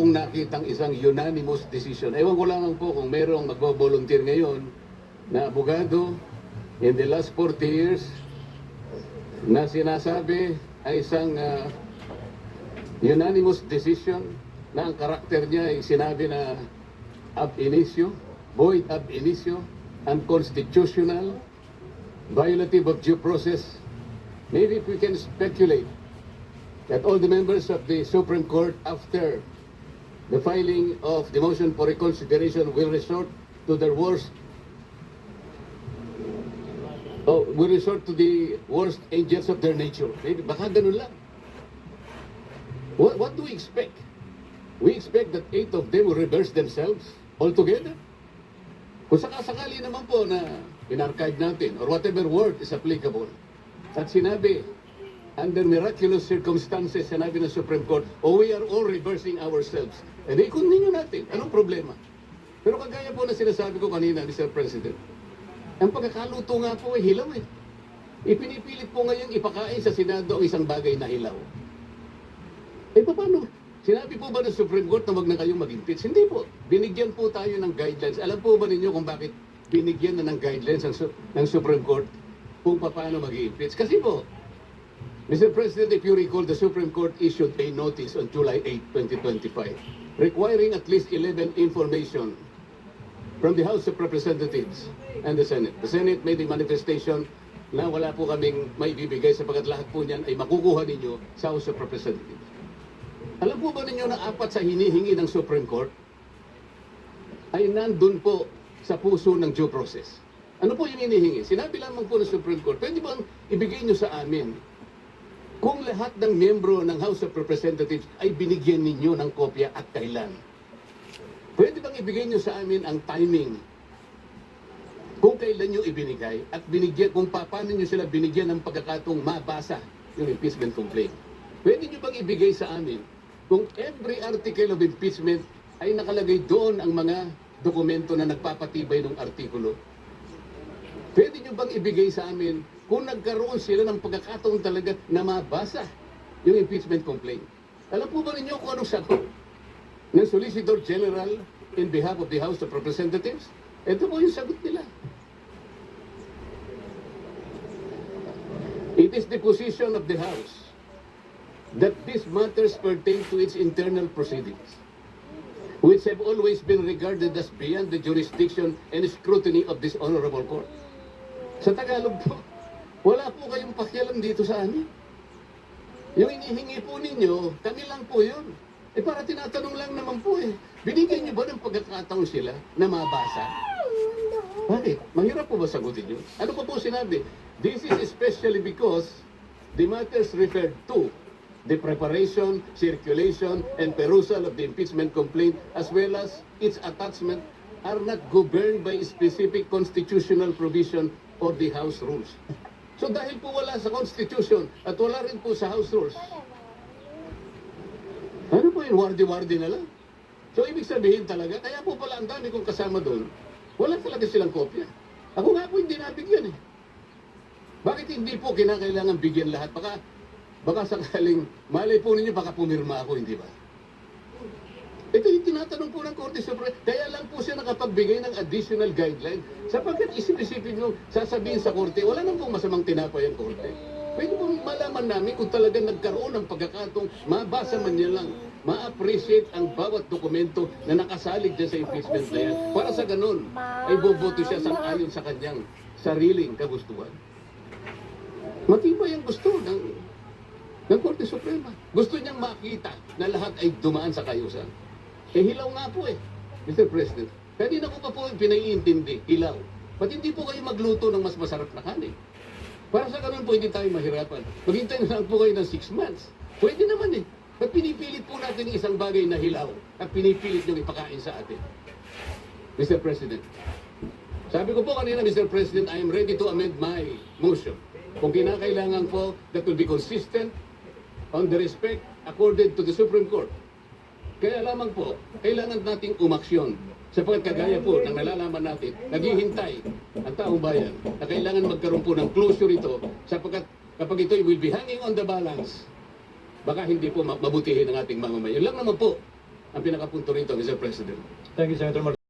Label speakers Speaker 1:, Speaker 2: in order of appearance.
Speaker 1: akong nakitang isang unanimous decision. Ewan ko lamang po kung merong magbo-volunteer ngayon na abogado in the last 40 years na sinasabi ay isang unanimous decision na ang karakter niya ay sinabi na ab initio, void ab initio, unconstitutional, violative of due process. Maybe if we can speculate that all the members of the Supreme Court, after the filing of the motion for reconsideration, will resort to their worst, will resort to the worst angels of their nature. Maybe, baka ganun lang. What do we expect? We expect that 8 of them will reverse themselves altogether. Kung sakasakali naman po na in-archive natin, or whatever word is applicable, at sinabi, under miraculous circumstances, sinabi ng Supreme Court, we are all reversing ourselves. And i-continue natin. Anong problema? Pero kagaya po na sinasabi ko kanina, Mr. President, ang pagkakaluto nga po ay hilaw eh. Ipinipilit po ngayon ipakain sa Senado ang isang bagay na hilaw. Paano? Sinabi po ba ng Supreme Court na wag na kayong mag-impeach? Hindi po. Binigyan po tayo ng guidelines. Alam po ba ninyo kung bakit binigyan na ng guidelines ng Supreme Court kung paano mag-impeach? Kasi po, Mr. President, if you recall, the Supreme Court issued a notice on July 8, 2025, requiring at least 11 information from the House of Representatives and the Senate. The Senate made a manifestation na wala po kaming may bibigay sapagkat lahat po niyan ay makukuha ninyo sa House of Representatives. Alam po ba ninyo na 4 sa hinihingi ng Supreme Court ay nandun po sa puso ng due process? Ano po yung hinihingi? Sinabi lamang po ng Supreme Court, pwede bang ibigay nyo sa amin kung lahat ng miyembro ng House of Representatives ay binigyan ninyo ng kopya at kailan? Pwede bang ibigay nyo sa amin ang timing kung kailan nyo ibinigay at binigyan, kung paano nyo sila binigyan ng pagkakataong mabasa yung impeachment complaint? Pwede nyo bang ibigay sa amin kung every article of impeachment ay nakalagay doon ang mga dokumento na nagpapatibay ng artikulo? Pwede nyo bang ibigay sa amin kung nagkaroon sila ng pagkakataon talaga na mabasa yung impeachment complaint? Alam po ba ninyo kung anong sagot ng Solicitor General in behalf of the House of Representatives? Ito po yung sagot nila. It is the position of the House that these matters pertain to its internal proceedings, which have always been regarded as beyond the jurisdiction and scrutiny of this honorable court. Sa Tagalog po, wala po kayong pakialam dito sa amin. Yung inihingi po ninyo, kami lang po yun. Para tinatanong lang naman po eh. Binigyan niyo ba ng pagkakataon sila na mabasa? Bakit? Mahirap po ba sagutin yun? Ano pa po sinabi? This is especially because the matters referred to the preparation, circulation, and perusal of the impeachment complaint as well as its attachment are not governed by specific constitutional provision or the House rules. So dahil po wala sa Constitution at wala rin po sa House rules, ano po yun? Wardi-wardi na lang. So ibig sabihin talaga, kaya po pala ang dami kong kasama doon, wala talaga silang kopya. Ako nga po hindi nabigyan eh. Bakit hindi po kinakailangan bigyan lahat? Baka sakaling, malay po ninyo, baka pumirma ako, hindi ba? Ito yung tinatanong po ng Korte Suprema. Kaya lang po siya nakapagbigay ng additional guideline. Sapagkat isip-isipin nyo, sasabihin sa Korte, wala nang pong masamang tinapay ang Korte. Pwede po malaman namin kung talagang nagkaroon ng pagkakataong mabasa man niya lang, ma-appreciate ang bawat dokumento na nakasalig dyan sa impeachment na yan. Para sa ganun, ay boboto siya sang-ayon sa kanyang sariling kagustuhan. Matibay ang gusto ng Korte Suprema. Gusto niyang makita na lahat ay dumaan sa kayusan. Hilaw nga po eh, Mr. President. Kanina ko pa po pinaiintindi, hilaw. Ba't hindi po kayo magluto ng mas masarap na kanin? Para sa ganun po, hindi tayo mahirapan. Maghintay na lang po kayo ng 6 months. Pwede naman eh. Ba't pinipilit po natin isang bagay na hilaw at pinipilit niyong ipakain sa atin? Mr. President, sabi ko po kanina, Mr. President, I am ready to amend my motion. Kung kinakailangan po, that will be consistent on the respect accorded to the Supreme Court. Kaya lamang po, kailangan nating umaksyon. Sapagkat kagaya po ng nalalaman natin, naghihintay ang taong bayan na kailangan magkaroon po ng closure ito sapagkat kapag ito will be hanging on the balance, baka hindi po mabutihin ang ating mamamayan. Yun lang naman po ang pinakapunto rito, Mr. President.
Speaker 2: Thank you, Senator Marcoleta.